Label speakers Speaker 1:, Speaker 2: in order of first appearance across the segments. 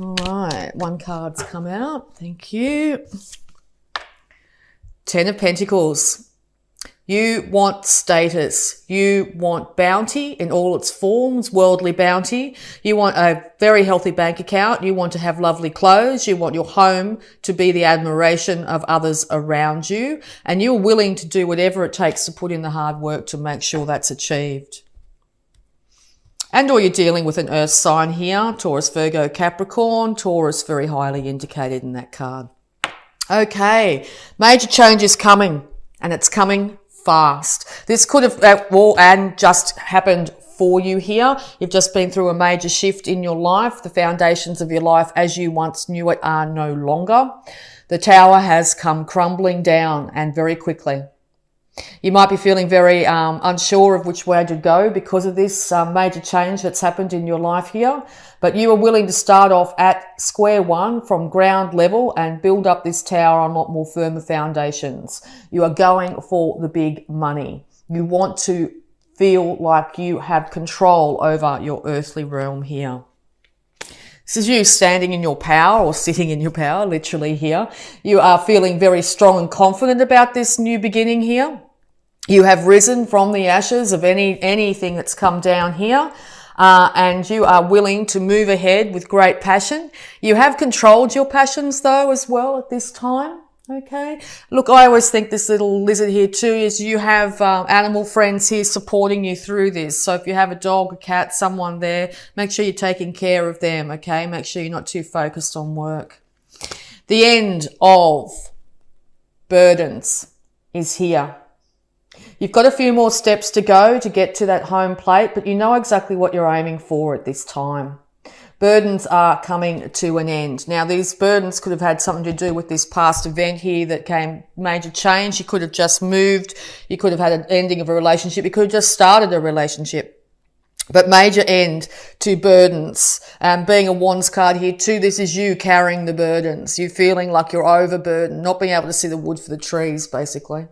Speaker 1: All right, one card's come out. Thank you. Ten of Pentacles. You want status. You want bounty in all its forms, worldly bounty. You want a very healthy bank account. You want to have lovely clothes. You want your home to be the admiration of others around you. And you're willing to do whatever it takes to put in the hard work to make sure that's achieved. And or you're dealing with an earth sign here, Taurus, Virgo, Capricorn. Taurus very highly indicated in that card. Okay, major change is coming, and it's coming fast. This could have and just happened for you here. You've just been through a major shift in your life. The foundations of your life as you once knew it are no longer. The tower has come crumbling down, and very quickly. You might be feeling very unsure of which way to go because of this major change that's happened in your life here. But you are willing to start off at square one from ground level and build up this tower on a lot more firmer foundations. You are going for the big money. You want to feel like you have control over your earthly realm here. This is you standing in your power or sitting in your power, literally here. You are feeling very strong and confident about this new beginning here. You have risen from the ashes of anything that's come down here. And you are willing to move ahead with great passion. You have controlled your passions though as well at this time. Okay. Look, I always think this little lizard here too is you have animal friends here supporting you through this. So if you have a dog, a cat, someone there, make sure you're taking care of them. Okay. Make sure you're not too focused on work. The end of burdens is here. You've got a few more steps to go to get to that home plate, but you know exactly what you're aiming for at this time. Burdens are coming to an end. Now, these burdens could have had something to do with this past event here that came major change. You could have just moved. You could have had an ending of a relationship. You could have just started a relationship. But major end to burdens. Being a Wands card here too, this is you carrying the burdens. You feeling like you're overburdened, not being able to see the wood for the trees, basically.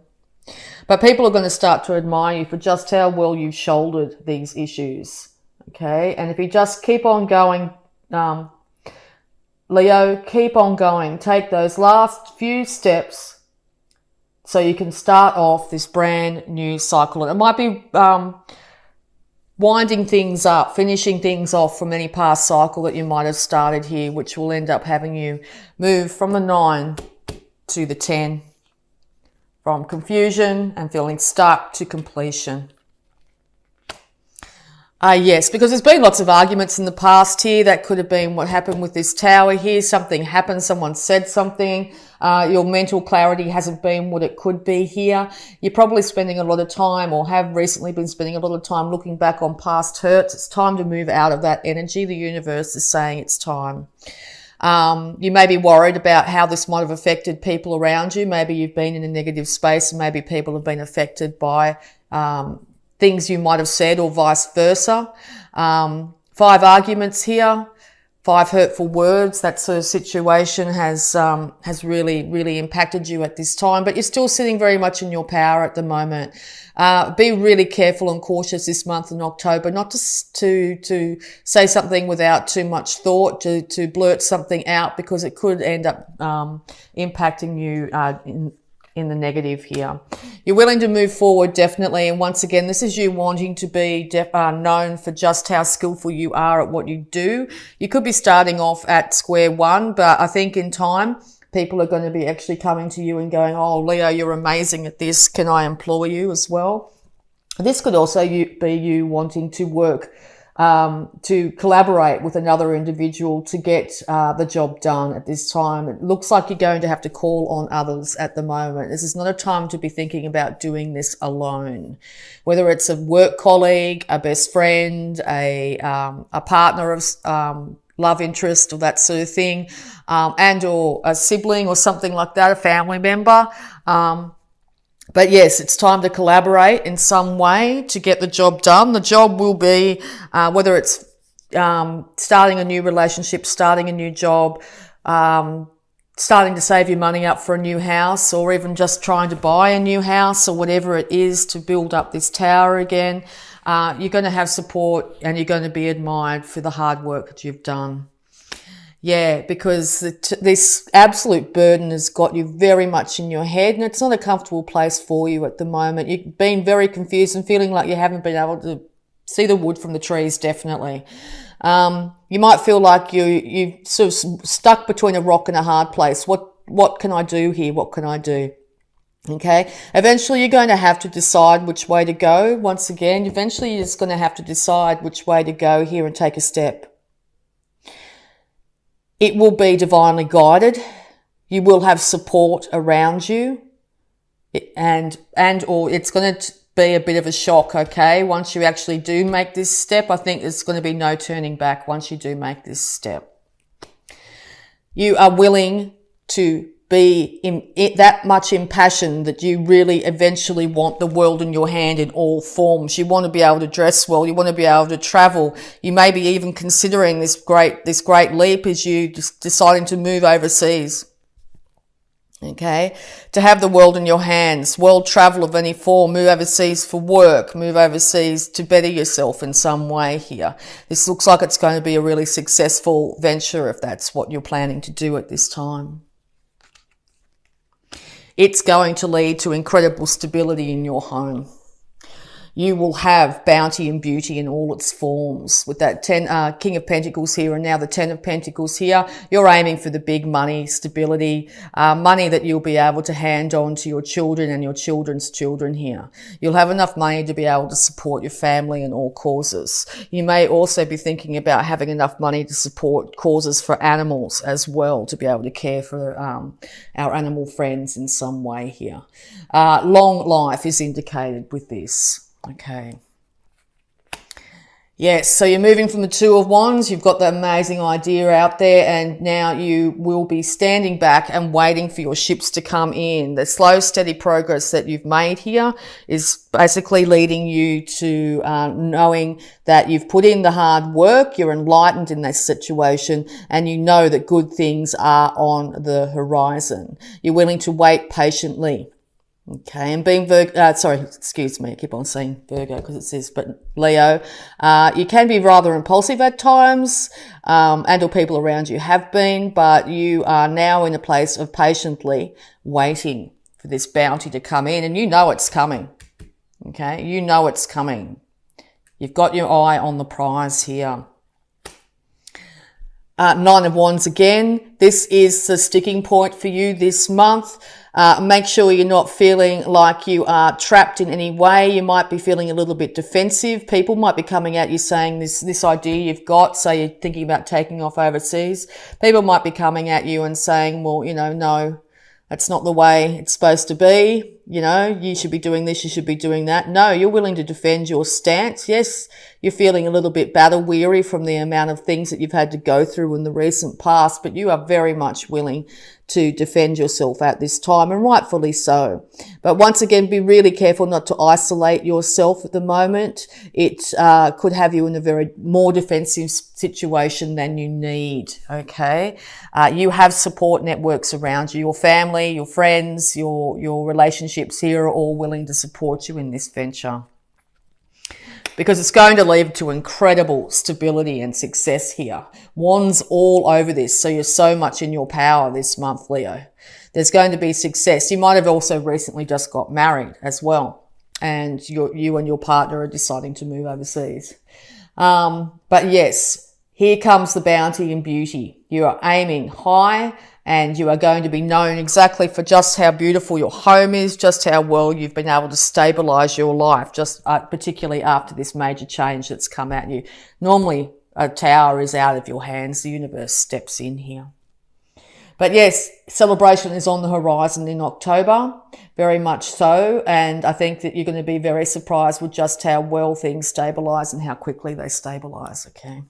Speaker 1: But people are going to start to admire you for just how well you've shouldered these issues. Okay. And if you just keep on going, Leo, keep on going. Take those last few steps so you can start off this brand new cycle. And it might be winding things up, finishing things off from any past cycle that you might have started here, which will end up having you move from the 9 to the 10. From confusion and feeling stuck to completion. Yes, because there's been lots of arguments in the past here. That could have been what happened with this tower here. Something happened, someone said something. Your mental clarity hasn't been what it could be here. You're probably spending a lot of time or have recently been spending a lot of time looking back on past hurts. It's time to move out of that energy. The universe is saying it's time. You may be worried about how this might have affected people around you. Maybe you've been in a negative space and maybe people have been affected by things you might have said or vice versa. 5 arguments here, 5 hurtful words. That sort of situation has really, really impacted you at this time, but you're still sitting very much in your power at the moment. Be really careful and cautious this month in October, not to say something without too much thought, to blurt something out, because it could end up impacting you in the negative here. You're willing to move forward, definitely. And once again, this is you wanting to be known for just how skillful you are at what you do. You could be starting off at square one, but I think in time, people are going to be actually coming to you and going, oh, Leo, you're amazing at this. Can I employ you as well? This could also be you wanting to work, to collaborate with another individual to get the job done at this time. It looks like you're going to have to call on others at the moment. This is not a time to be thinking about doing this alone. Whether it's a work colleague, a best friend, a partner of love interest or that sort of thing, and or a sibling or something like that, a family member. But yes, it's time to collaborate in some way to get the job done. The job will be, whether it's starting a new relationship, starting a new job, starting to save your money up for a new house, or even just trying to buy a new house, or whatever it is to build up this tower again. You're going to have support and you're going to be admired for the hard work that you've done. Yeah, because this absolute burden has got you very much in your head, and it's not a comfortable place for you at the moment. You've been very confused and feeling like you haven't been able to see the wood from the trees, definitely. You might feel like you sort of stuck between a rock and a hard place. What can I do here? What can I do? Okay. Eventually you're going to have to decide which way to go. Once again, eventually you're just going to have to decide which way to go here and take a step. It will be divinely guided. You will have support around you, and or it's going to be a bit of a shock, okay? Once you actually do make this step, I think there's going to be no turning back once you do make this step. You are willing to be that much impassioned that you really eventually want the world in your hand in all forms. You want to be able to dress well. You want to be able to travel. You may be even considering this great leap as you just deciding to move overseas. Okay, to have the world in your hands, world travel of any form, move overseas for work, move overseas to better yourself in some way here. This looks like it's going to be a really successful venture if that's what you're planning to do at this time. It's going to lead to incredible stability in your home. You will have bounty and beauty in all its forms. With that King of Pentacles here and now the 10 of Pentacles here, you're aiming for the big money, stability, money that you'll be able to hand on to your children and your children's children here. You'll have enough money to be able to support your family and all causes. You may also be thinking about having enough money to support causes for animals as well, to be able to care for our animal friends in some way here. Long life is indicated with this. Okay. Yes, so you're moving from the Two of Wands. You've got that amazing idea out there, and now you will be standing back and waiting for your ships to come in. The slow, steady progress that you've made here is basically leading you to knowing that you've put in the hard work, you're enlightened in this situation, and you know that good things are on the horizon. You're willing to wait patiently. Okay, and being I keep on saying Virgo because it says, but Leo, you can be rather impulsive at times, and or people around you have been, but you are now in a place of patiently waiting for this bounty to come in, and you know it's coming. Okay, you know it's coming. You've got your eye on the prize here. Nine of Wands again. This is the sticking point for you this month. Make sure you're not feeling like you are trapped in any way. You might be feeling a little bit defensive. People might be coming at you saying this idea you've got, say you're thinking about taking off overseas. People might be coming at you and saying, well, no, that's not the way it's supposed to be. You should be doing this, you should be doing that. No, you're willing to defend your stance. Yes, you're feeling a little bit battle weary from the amount of things that you've had to go through in the recent past, but you are very much willing to defend yourself at this time, and rightfully so. But once again, be really careful not to isolate yourself at the moment. It could have you in a very more defensive situation than you need, okay? You have support networks around you. Your family, your friends, your relationships here are all willing to support you in this venture, because it's going to lead to incredible stability and success here. Wands all over this, so you're so much in your power this month, Leo. There's going to be success. You might have also recently just got married as well, and you and your partner are deciding to move overseas. But yes, here comes the bounty and beauty. You are aiming high, and you are going to be known exactly for just how beautiful your home is, just how well you've been able to stabilize your life, just particularly after this major change that's come at you. Normally, a tower is out of your hands. The universe steps in here. But yes, celebration is on the horizon in October, very much so. And I think that you're going to be very surprised with just how well things stabilize and how quickly they stabilize, okay?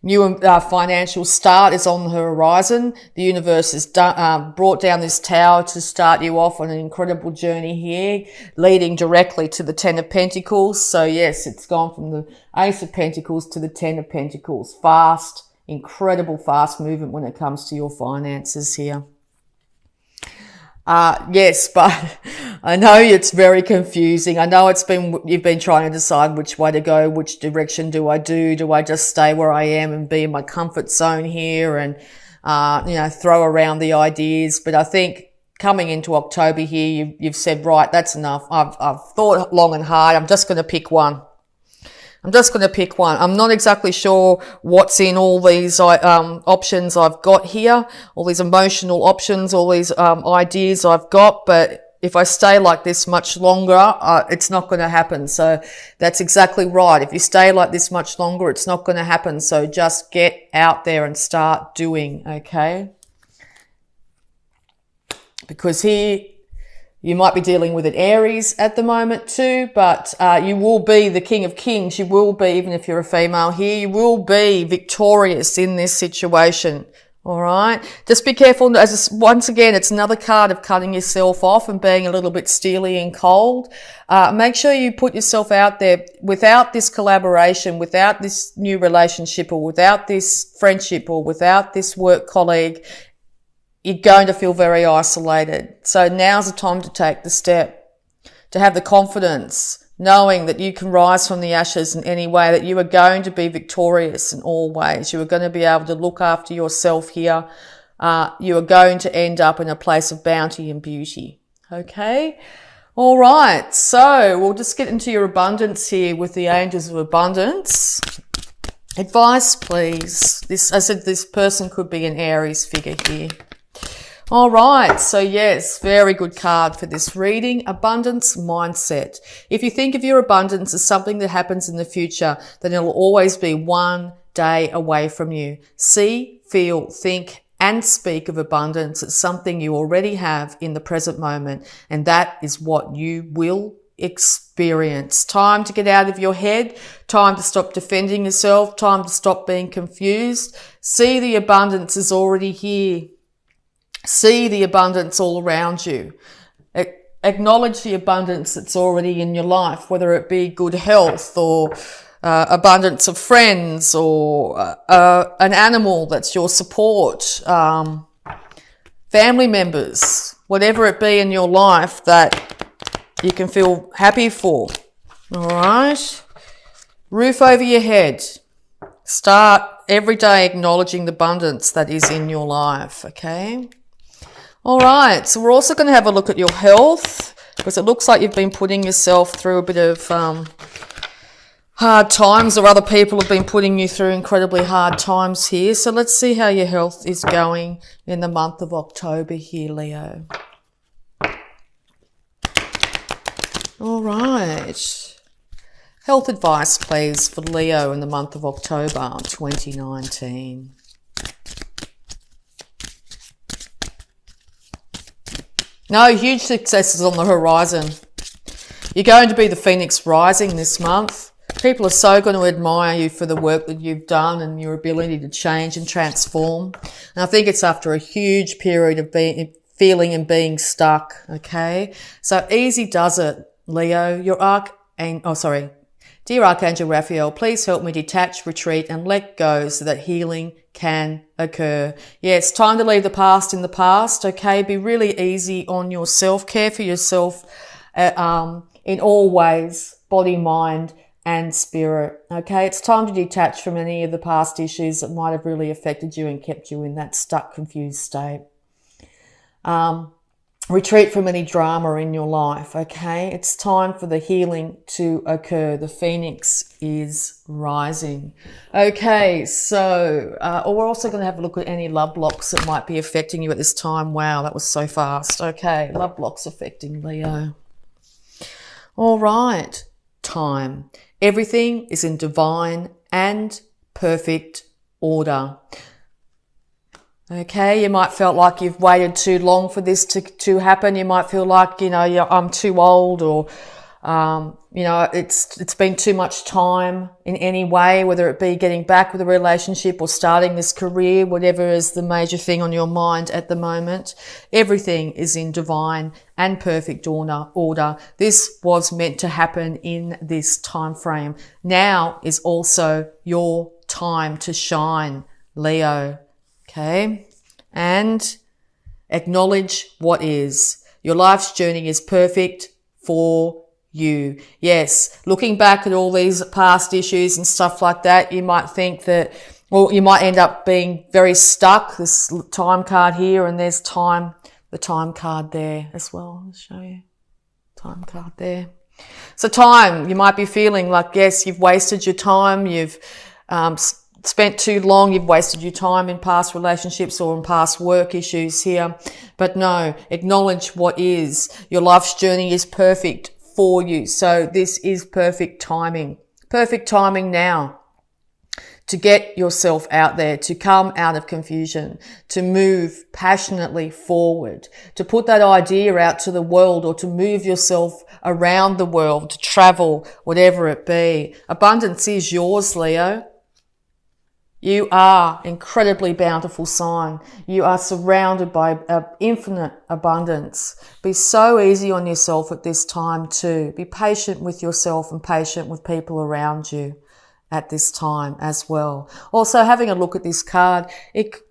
Speaker 1: New financial start is on the horizon. The universe has brought down this tower to start you off on an incredible journey here, leading directly to the 10 of Pentacles. So yes, it's gone from the Ace of Pentacles to the 10 of Pentacles. Fast, incredible fast movement when it comes to your finances here. Yes, but I know it's very confusing. I know you've been trying to decide which way to go, which direction do I do? Do I just stay where I am and be in my comfort zone here and, throw around the ideas? But I think coming into October here, you've said, right, that's enough. I've thought long and hard. I'm just going to pick one. I'm not exactly sure what's in all these options I've got here, all these emotional options, all these ideas I've got, but if I stay like this much longer, it's not going to happen. So that's exactly right. If you stay like this much longer, it's not going to happen. So just get out there and start doing, okay? Because here, you might be dealing with an Aries at the moment too, but you will be the King of Kings. You will be, even if you're a female here, you will be victorious in this situation. All right. Just be careful. Once again, it's another card of cutting yourself off and being a little bit steely and cold. Make sure you put yourself out there. Without this collaboration, without this new relationship, or without this friendship, or without this work colleague, you're going to feel very isolated. So now's the time to take the step, to have the confidence, knowing that you can rise from the ashes in any way, that you are going to be victorious in all ways. You are going to be able to look after yourself here. You are going to end up in a place of bounty and beauty. Okay? All right. So we'll just get into your abundance here with the Angels of Abundance. Advice, please. This person could be an Aries figure here. All right. So yes, very good card for this reading. Abundance mindset. If you think of your abundance as something that happens in the future, then it'll always be one day away from you. See, feel, think, and speak of abundance as something you already have in the present moment. And that is what you will experience. Time to get out of your head. Time to stop defending yourself. Time to stop being confused. See, the abundance is already here. See the abundance all around you. Acknowledge the abundance that's already in your life, whether it be good health or abundance of friends or an animal that's your support, family members, whatever it be in your life that you can feel happy for. All right? Roof over your head. Start every day acknowledging the abundance that is in your life, okay? All right, so we're also going to have a look at your health, because it looks like you've been putting yourself through a bit of hard times, or other people have been putting you through incredibly hard times here. So let's see how your health is going in the month of October here, Leo. All right. Health advice, please, for Leo in the month of October 2019. No huge successes on the horizon. You're going to be the Phoenix rising this month. People are so going to admire you for the work that you've done and your ability to change and transform. And I think it's after a huge period of feeling and being stuck, okay? So easy does it, Leo. Dear Archangel Raphael, please help me detach, retreat, and let go so that healing can occur. Yeah, it's time to leave the past in the past, okay? Be really easy on yourself. Care for yourself in all ways, body, mind, and spirit, okay? It's time to detach from any of the past issues that might have really affected you and kept you in that stuck, confused state. Retreat from any drama in your life, okay? It's time for the healing to occur. The Phoenix is rising. Okay, so we're also going to have a look at any love blocks that might be affecting you at this time. Wow, that was so fast. Okay, love blocks affecting Leo. All right, time. Everything is in divine and perfect order. Okay, you might feel like you've waited too long for this to happen. You might feel like, I'm too old, or, it's been too much time in any way, whether it be getting back with a relationship or starting this career, whatever is the major thing on your mind at the moment. Everything is in divine and perfect order. This was meant to happen in this time frame. Now is also your time to shine, Leo. Okay, and Acknowledge what is. Your life's journey is perfect for you. Yes, looking back at all these past issues and stuff like that, you might think that, well, you might end up being very stuck. This time card here, and there's time, the time card there as well. I'll show you. Time card there. So time, you might be feeling like, yes, you've wasted your time, you've spent too long, you've wasted your time in past relationships or in past work issues here. But no, acknowledge what is. Your life's journey is perfect for you. So this is perfect timing. Perfect timing now to get yourself out there, to come out of confusion, to move passionately forward, to put that idea out to the world, or to move yourself around the world, to travel, whatever it be. Abundance is yours, Leo. You are incredibly bountiful sign. You are surrounded by infinite abundance. Be so easy on yourself at this time too. Be patient with yourself and patient with people around you at this time as well. Also, having a look at this card,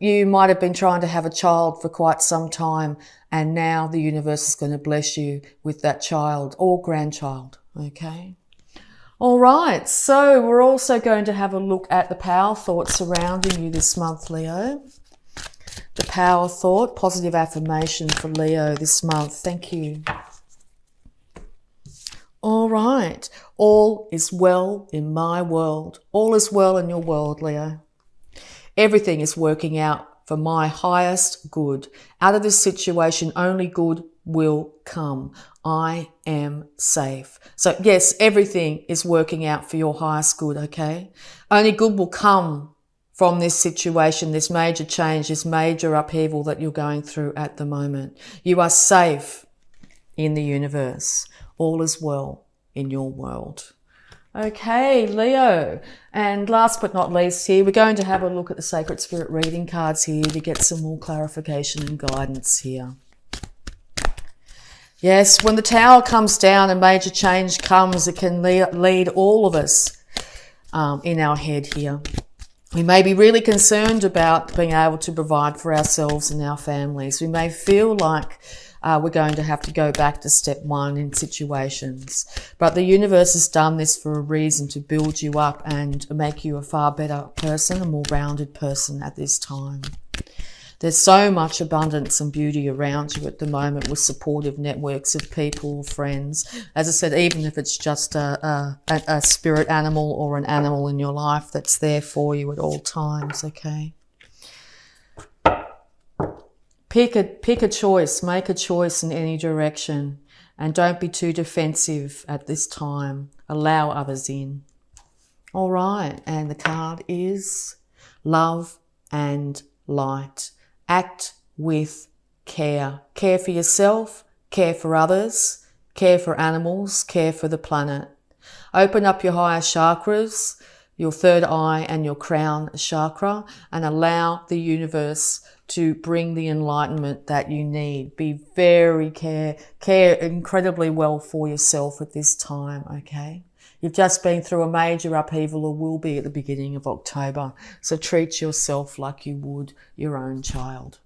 Speaker 1: you might have been trying to have a child for quite some time, and now the universe is going to bless you with that child or grandchild, okay? All right, so we're also going to have a look at the power thought surrounding you this month, Leo. The power thought, positive affirmation for Leo this month. Thank you. All right. All is well in my world. All is well in your world, Leo. Everything is working out for my highest good. Out of this situation, only good will come. I am safe. So yes, everything is working out for your highest good, okay? Only good will come from this situation, this major change, this major upheaval that you're going through at the moment. You are safe in the universe. All is well in your world. Okay, Leo. And last but not least here, we're going to have a look at the Sacred Spirit reading cards here to get some more clarification and guidance here. Yes, when the Tower comes down and major change comes, it can lead all of us in our head here. We may be really concerned about being able to provide for ourselves and our families. We may feel like we're going to have to go back to step one in situations. But the universe has done this for a reason, to build you up and make you a far better person, a more rounded person at this time. There's so much abundance and beauty around you at the moment with supportive networks of people, friends. As I said, even if it's just a spirit animal or an animal in your life that's there for you at all times, okay? Pick a choice, make a choice in any direction, and don't be too defensive at this time. Allow others in. All right, and the card is Love and Light. Act with care. Care for yourself, care for others, care for animals, care for the planet. Open up your higher chakras, your third eye and your crown chakra, and allow the universe to bring the enlightenment that you need. Be very care incredibly well for yourself at this time, okay? You've just been through a major upheaval, or will be at the beginning of October. So treat yourself like you would your own child.